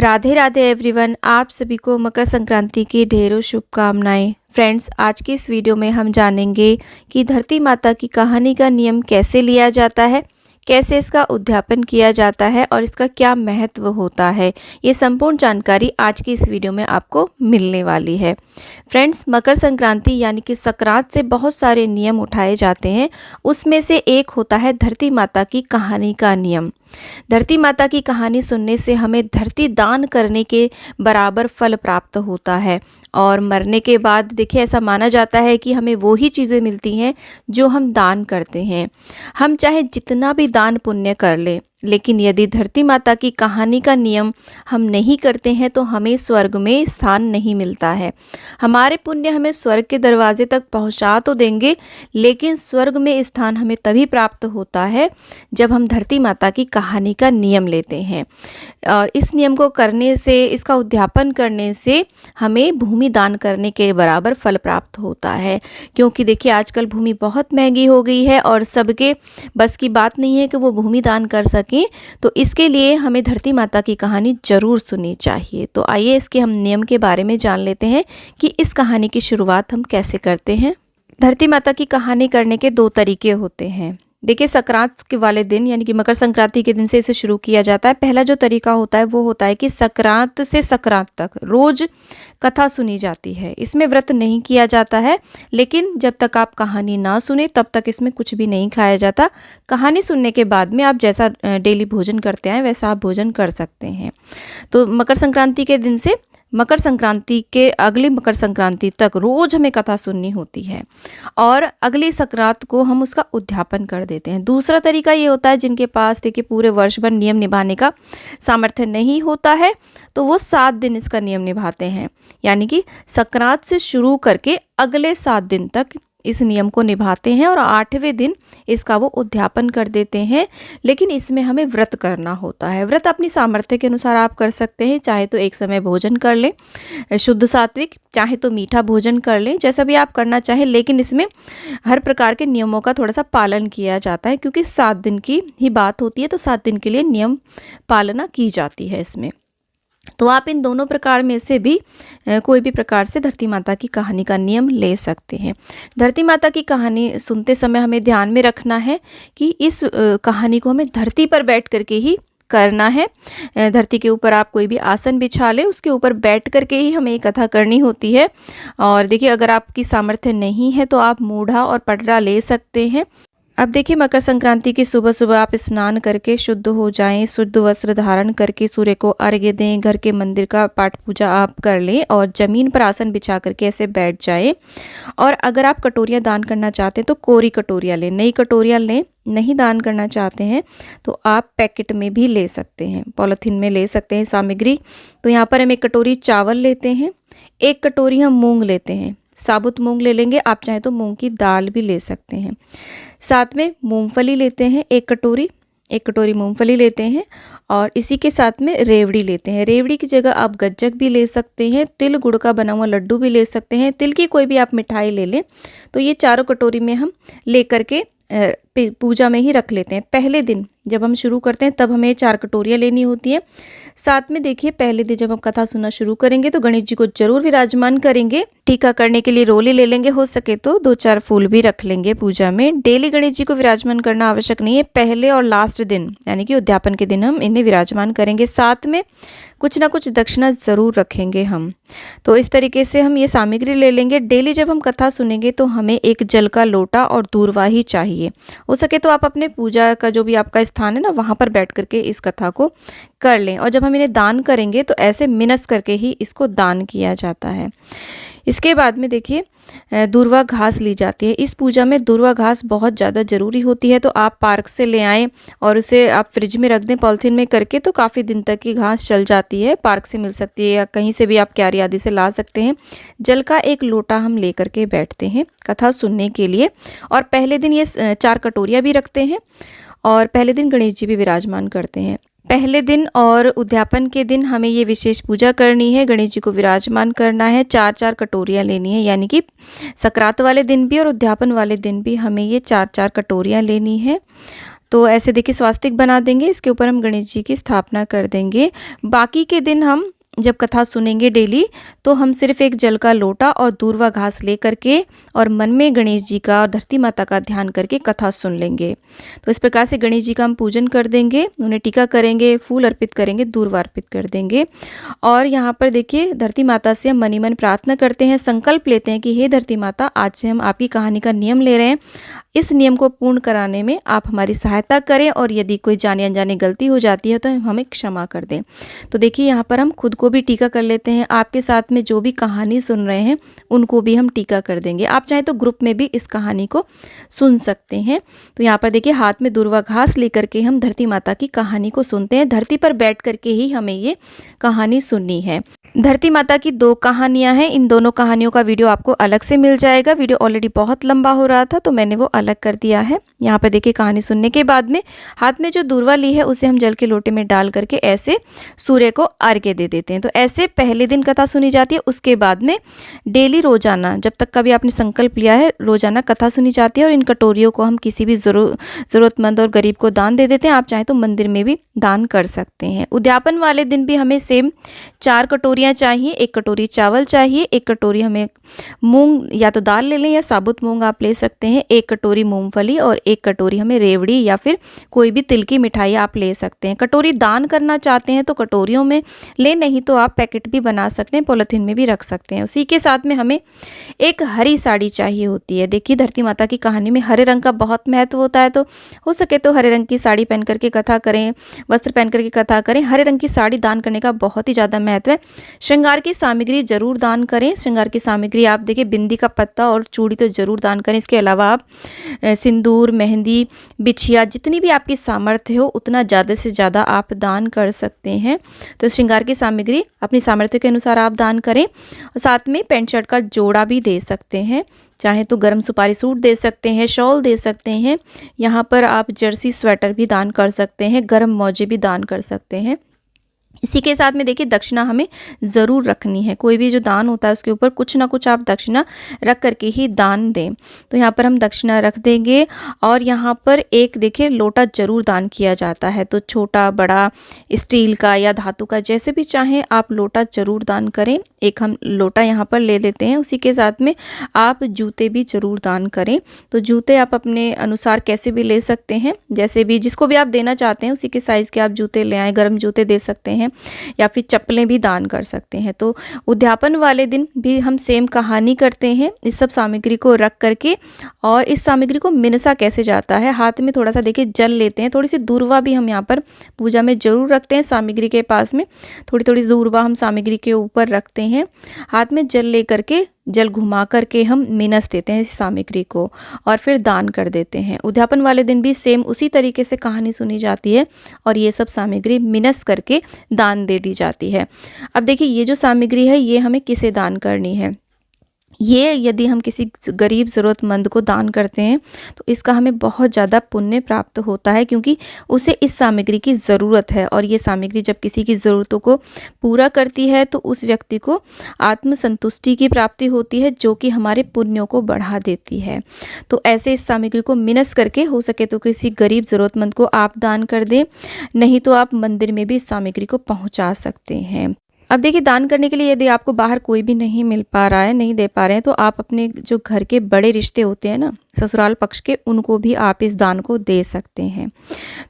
Radhe Radhe everyone. आप सभी को मकर संक्रांति की ढेरों शुभकामनाएं। फ्रेंड्स, आज की इस वीडियो में हम जानेंगे कि धरती माता की कहानी का नियम कैसे लिया जाता है, कैसे इसका उद्यापन किया जाता है और इसका क्या महत्व होता है। ये संपूर्ण जानकारी आज की इस वीडियो में आपको मिलने वाली है। फ्रेंड्स, मकर संक्रांति यानी कि संक्रांत से बहुत सारे नियम उठाए जाते हैं। उसमें से एक होता है धरती माता की कहानी का नियम। धरती माता की कहानी सुनने से हमें धरती दान करने के बराबर फल प्राप्त होता है और मरने के बाद देखिए ऐसा माना जाता है कि हमें वो ही चीज़ें मिलती हैं जो हम दान करते हैं। हम चाहे जितना भी दान पुण्य कर लें, लेकिन यदि धरती माता की कहानी का नियम हम नहीं करते हैं तो हमें स्वर्ग में स्थान नहीं मिलता है। हमारे पुण्य हमें स्वर्ग के दरवाजे तक पहुंचा तो देंगे, लेकिन स्वर्ग में स्थान हमें तभी प्राप्त होता है जब हम धरती माता की कहानी का नियम लेते हैं। और इस नियम को करने से, इसका उद्यापन करने से हमें भूमि दान करने के बराबर फल प्राप्त होता है। क्योंकि देखिए आजकल भूमि बहुत महंगी हो गई है और सबके बस की बात नहीं है कि वो भूमि दान कर सकें। तो इसके लिए हमें धरती माता की कहानी जरूर सुननी चाहिए। तो आइए इसके हम नियम के बारे में जान लेते हैं कि इस कहानी की शुरुआत हम कैसे करते हैं। धरती माता की कहानी करने के दो तरीके होते हैं। देखिए संक्रांत के वाले दिन यानी कि मकर संक्रांति के दिन से इसे शुरू किया जाता है। पहला जो तरीका होता है वो होता है कि संक्रांत से संक्रांत तक रोज कथा सुनी जाती है। इसमें व्रत नहीं किया जाता है, लेकिन जब तक आप कहानी ना सुने तब तक इसमें कुछ भी नहीं खाया जाता। कहानी सुनने के बाद में आप जैसा डेली भोजन करते हैं वैसा आप भोजन कर सकते हैं। तो मकर संक्रांति के दिन से मकर संक्रांति के अगली मकर संक्रांति तक रोज हमें कथा सुननी होती है और अगली संक्रांत को हम उसका उद्यापन कर देते हैं। दूसरा तरीका ये होता है जिनके पास देखिए पूरे वर्ष भर नियम निभाने का सामर्थ्य नहीं होता है, तो वो 7 दिन इसका नियम निभाते हैं। यानी कि संक्रांत से शुरू करके अगले 7 दिन तक इस नियम को निभाते हैं और 8वें दिन इसका वो उद्यापन कर देते हैं। लेकिन इसमें हमें व्रत करना होता है। व्रत अपनी सामर्थ्य के अनुसार आप कर सकते हैं। चाहे तो एक समय भोजन कर लें शुद्ध सात्विक, चाहे तो मीठा भोजन कर लें, जैसा भी आप करना चाहें। लेकिन इसमें हर प्रकार के नियमों का थोड़ा सा पालन किया जाता है, क्योंकि 7 दिन की ही बात होती है, तो 7 दिन के लिए नियम पालना की जाती है इसमें। तो आप इन दोनों प्रकार में से भी कोई भी प्रकार से धरती माता की कहानी का नियम ले सकते हैं। धरती माता की कहानी सुनते समय हमें ध्यान में रखना है कि इस कहानी को हमें धरती पर बैठ करके ही करना है। धरती के ऊपर आप कोई भी आसन बिछा लें, उसके ऊपर बैठ करके ही हमें ये कथा करनी होती है। और देखिए अगर आपकी सामर्थ्य नहीं है तो आप मूढ़ा और पटरा ले सकते हैं। अब देखिए मकर संक्रांति की सुबह सुबह आप स्नान करके शुद्ध हो जाएं, शुद्ध वस्त्र धारण करके सूर्य को अर्घ्य दें, घर के मंदिर का पाठ पूजा आप कर लें और ज़मीन पर आसन बिछा करके ऐसे बैठ जाएं। और अगर आप कटोरियाँ दान करना चाहते हैं तो कोरी कटोरियाँ लें, नई कटोरियाँ लें। नहीं दान करना चाहते हैं तो आप पैकेट में भी ले सकते हैं, पॉलीथीन में ले सकते हैं सामग्री। तो यहाँ पर हम 1 कटोरी चावल लेते हैं, 1 कटोरी हम मूँग लेते हैं, साबुत मूंग ले लेंगे। आप चाहें तो मूंग की दाल भी ले सकते हैं। साथ में मूंगफली लेते हैं 1 कटोरी मूंगफली लेते हैं और इसी के साथ में रेवड़ी लेते हैं। रेवड़ी की जगह आप गज्जक भी ले सकते हैं, तिल गुड़ का बना हुआ लड्डू भी ले सकते हैं, तिल की कोई भी आप मिठाई ले लें। तो ये चारों कटोरी में हम ले करके पूजा में ही रख लेते हैं। पहले दिन जब हम शुरू करते हैं तब हमें 4 कटोरियाँ लेनी होती हैं। साथ में देखिए पहले दिन जब हम कथा सुनना शुरू करेंगे तो गणेश जी को जरूर विराजमान करेंगे। टीका करने के लिए रोली ले लेंगे, हो सके तो 2-4 फूल भी रख लेंगे पूजा में। डेली गणेश जी को विराजमान करना आवश्यक नहीं है, पहले और लास्ट दिन यानी कि उद्यापन के दिन हम इन्हें विराजमान करेंगे। साथ में कुछ ना कुछ दक्षिणा जरूर रखेंगे हम। तो इस तरीके से हम ये सामग्री ले लेंगे। डेली जब हम कथा सुनेंगे तो हमें एक जल का लोटा और दूरवाही चाहिए। हो सके तो आप अपने पूजा का जो भी आपका स्थान है ना, वहाँ पर बैठ करके इस कथा को कर लें। और जब हम इन्हें दान करेंगे तो ऐसे मिनस करके ही इसको दान किया जाता है। इसके बाद में देखिए दूर्वा घास ली जाती है। इस पूजा में दूर्वा घास बहुत ज़्यादा ज़रूरी होती है, तो आप पार्क से ले आएँ और उसे आप फ्रिज में रख दें पॉलीथीन में करके, तो काफ़ी दिन तक की घास चल जाती है। पार्क से मिल सकती है या कहीं से भी आप क्यारी आदि से ला सकते हैं। जल का 1 लोटा हम ले करके बैठते हैं कथा सुनने के लिए। और पहले दिन ये 4 कटोरियाँ भी रखते हैं और पहले दिन गणेश जी भी विराजमान करते हैं। पहले दिन और उद्यापन के दिन हमें ये विशेष पूजा करनी है, गणेश जी को विराजमान करना है, 4-4 कटोरियाँ लेनी है। यानी कि संक्रांत वाले दिन भी और उद्यापन वाले दिन भी हमें ये 4-4 कटोरियाँ लेनी है। तो ऐसे देखिए स्वास्तिक बना देंगे, इसके ऊपर हम गणेश जी की स्थापना कर देंगे। बाकी के दिन हम जब कथा सुनेंगे डेली, तो हम सिर्फ एक जल का लोटा और दूर्वा घास ले करके और मन में गणेश जी का और धरती माता का ध्यान करके कथा सुन लेंगे। तो इस प्रकार से गणेश जी का हम पूजन कर देंगे, उन्हें टीका करेंगे, फूल अर्पित करेंगे, दूर्वा अर्पित कर देंगे। और यहाँ पर देखिए धरती माता से हम मन ही मन प्रार्थना करते हैं, संकल्प लेते हैं कि हे धरती माता, आज से हम आपकी कहानी का नियम ले रहे हैं। इस नियम को पूर्ण कराने में आप हमारी सहायता करें और यदि कोई जाने अनजाने गलती हो जाती है तो हमें क्षमा कर दें। तो देखिए यहाँ पर हम खुद को भी टीका कर लेते हैं, आपके साथ में जो भी कहानी सुन रहे हैं उनको भी हम टीका कर देंगे। आप चाहें तो ग्रुप में भी इस कहानी को सुन सकते हैं। तो यहाँ पर देखिए हाथ में दूर्वा घास लेकर के हम धरती माता की कहानी को सुनते हैं। धरती पर बैठ करके ही हमें ये कहानी सुननी है। धरती माता की 2 कहानियां हैं, इन दोनों कहानियों का वीडियो आपको अलग से मिल जाएगा। वीडियो ऑलरेडी बहुत लंबा हो रहा था तो मैंने वो अलग कर दिया है। यहाँ पर देखिए कहानी सुनने के बाद में हाथ में जो दूर्वा ली है उसे हम जल के लोटे में डाल करके ऐसे सूर्य को अर्घ्य दे देते हैं। तो ऐसे पहले दिन कथा सुनी जाती है, उसके बाद में डेली रोजाना जब तक का भी आपने संकल्प लिया है रोजाना कथा सुनी जाती है। और इन कटोरियों को हम किसी भी ज़रूरतमंद और गरीब को दान दे देते हैं। आप चाहें तो मंदिर में भी दान कर सकते हैं। उद्यापन वाले दिन भी हमें सेम 4 कटोरियाँ चाहिए। 1 कटोरी चावल चाहिए, 1 कटोरी हमें मूंग या तो दाल ले लें या साबुत मूंग आप ले सकते हैं, 1 कटोरी मूंगफली और 1 कटोरी हमें रेवड़ी या फिर कोई भी तिल की मिठाई आप ले सकते हैं। कटोरी दान करना चाहते हैं तो कटोरियों में ले, नहीं तो आप पैकेट भी बना सकते हैं, पॉलिथीन में भी रख सकते हैं। उसी के साथ में हमें एक हरी साड़ी चाहिए होती है। देखिए धरती माता की कहानी में हरे रंग का बहुत महत्व होता है, तो हो सके तो हरे रंग की साड़ी पहन करके कथा करें, वस्त्र पहन करके कथा करें। हरे रंग की साड़ी दान करने का बहुत ही ज़्यादा महत्व है। श्रृंगार की सामग्री जरूर दान करें। श्रृंगार की सामग्री आप देखिए बिंदी का पत्ता और चूड़ी तो जरूर दान करें। इसके अलावा आप सिंदूर, मेहंदी, बिछिया, जितनी भी आपकी सामर्थ्य हो उतना ज़्यादा से ज़्यादा आप दान कर सकते हैं। तो श्रृंगार की सामग्री अपनी सामर्थ्य के अनुसार आप दान करें। और साथ में पैंट शर्ट का जोड़ा भी दे सकते हैं, चाहे तो गर्म सुपारी सूट दे सकते हैं, शॉल दे सकते हैं। यहाँ पर आप जर्सी स्वेटर भी दान कर सकते हैं, गर्म मौजे भी दान कर सकते हैं। इसी के साथ में देखिए दक्षिणा हमें ज़रूर रखनी है। कोई भी जो दान होता है उसके ऊपर कुछ ना कुछ आप दक्षिणा रख करके ही दान दें। तो यहाँ पर हम दक्षिणा रख देंगे। और यहाँ पर एक देखिए लोटा जरूर दान किया जाता है, तो छोटा बड़ा स्टील का या धातु का जैसे भी चाहें आप लोटा जरूर दान करें। एक हम लोटा यहाँ पर ले लेते हैं। उसी के साथ में आप जूते भी जरूर दान करें। तो जूते आप अपने अनुसार कैसे भी ले सकते हैं, जैसे भी जिसको भी आप देना चाहते हैं उसी के साइज़ के आप जूते ले आएँ। गर्म जूते दे सकते हैं या फिर चप्पलें भी दान कर सकते हैं। तो उद्यापन वाले दिन भी हम सेम कहानी करते हैं, इस सब सामग्री को रख करके। और इस सामग्री को मिनसा कैसे जाता है, हाथ में थोड़ा सा देखिए जल लेते हैं, थोड़ी सी दूर्वा भी हम यहाँ पर पूजा में जरूर रखते हैं। सामग्री के पास में थोड़ी थोड़ी दूर्वा हम सामग्री के ऊपर रखते हैं। हाथ में जल ले करके जल घुमा करके हम मिनस देते हैं इस सामग्री को और फिर दान कर देते हैं। उद्यापन वाले दिन भी सेम उसी तरीके से कहानी सुनी जाती है और ये सब सामग्री मिनस करके दान दे दी जाती है। अब देखिए ये जो सामग्री है ये हमें किसे दान करनी है। ये यदि हम किसी गरीब ज़रूरतमंद को दान करते हैं तो इसका हमें बहुत ज़्यादा पुण्य प्राप्त होता है, क्योंकि उसे इस सामग्री की ज़रूरत है। और ये सामग्री जब किसी की ज़रूरतों को पूरा करती है तो उस व्यक्ति को आत्मसंतुष्टि की प्राप्ति होती है, जो कि हमारे पुण्यों को बढ़ा देती है। तो ऐसे इस सामग्री को मिनस करके हो सके तो किसी गरीब ज़रूरतमंद को आप दान कर दें, नहीं तो आप मंदिर में भी इस सामग्री को पहुँचा सकते हैं। अब देखिए दान करने के लिए यदि आपको बाहर कोई भी नहीं मिल पा रहा है, नहीं दे पा रहे हैं, तो आप अपने जो घर के बड़े रिश्ते होते हैं ना, ससुराल पक्ष के, उनको भी आप इस दान को दे सकते हैं।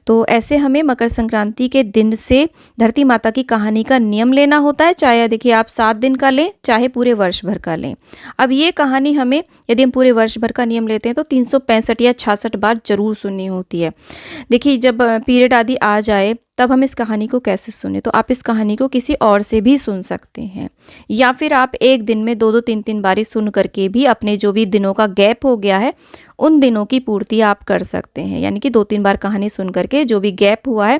तो ऐसे हमें मकर संक्रांति के दिन से धरती माता की कहानी का नियम लेना होता है, चाहे देखिए आप 7 दिन का लें चाहे पूरे वर्ष भर का लें। अब ये कहानी हमें यदि हम पूरे वर्ष भर का नियम लेते हैं तो 365 या 66 बार जरूर सुननी होती है। देखिए जब पीरियड आदि आ जाए तब हम इस कहानी को कैसे सुने, तो आप इस कहानी को किसी और से भी सुन सकते हैं, या फिर आप एक दिन में 2-2 3-3 बारी सुन करके भी अपने जो भी दिनों का गैप हो गया है उन दिनों की पूर्ति आप कर सकते हैं। यानी कि 2-3 बार कहानी सुन करके जो भी गैप हुआ है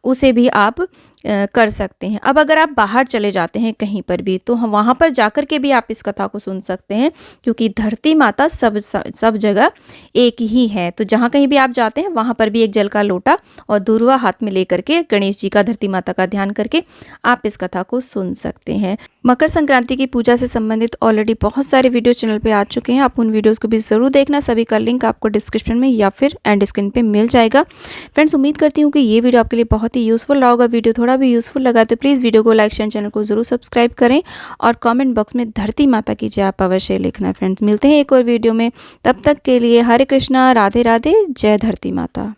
उसे भी आप कर सकते हैं। अब अगर आप बाहर चले जाते हैं कहीं पर भी तो हम वहाँ पर जाकर के भी आप इस कथा को सुन सकते हैं, क्योंकि धरती माता सब जगह एक ही है। तो जहाँ कहीं भी आप जाते हैं वहाँ पर भी एक जल का लोटा और दूर्वा हाथ में लेकर के गणेश जी का, धरती माता का ध्यान करके आप इस कथा को सुन सकते हैं। मकर संक्रांति की पूजा से संबंधित ऑलरेडी बहुत सारे वीडियो चैनल पे आ चुके हैं, आप उन वीडियोज़ को भी ज़रूर देखना। सभी का लिंक आपको डिस्क्रिप्शन में या फिर एंड स्क्रीन पे मिल जाएगा। फ्रेंड्स, उम्मीद करती हूँ कि ये वीडियो आपके लिए बहुत ही यूज़फुल रहा होगा। वीडियो थोड़ा भी यूज़फुल लगा तो प्लीज़ वीडियो को लाइक शेयर, चैनल को ज़रूर सब्सक्राइब करें और कमेंट बॉक्स में धरती माता की जय आप अवश्य लिखना। फ्रेंड्स, मिलते हैं एक और वीडियो में, तब तक के लिए हरे कृष्णा, राधे राधे, जय धरती माता।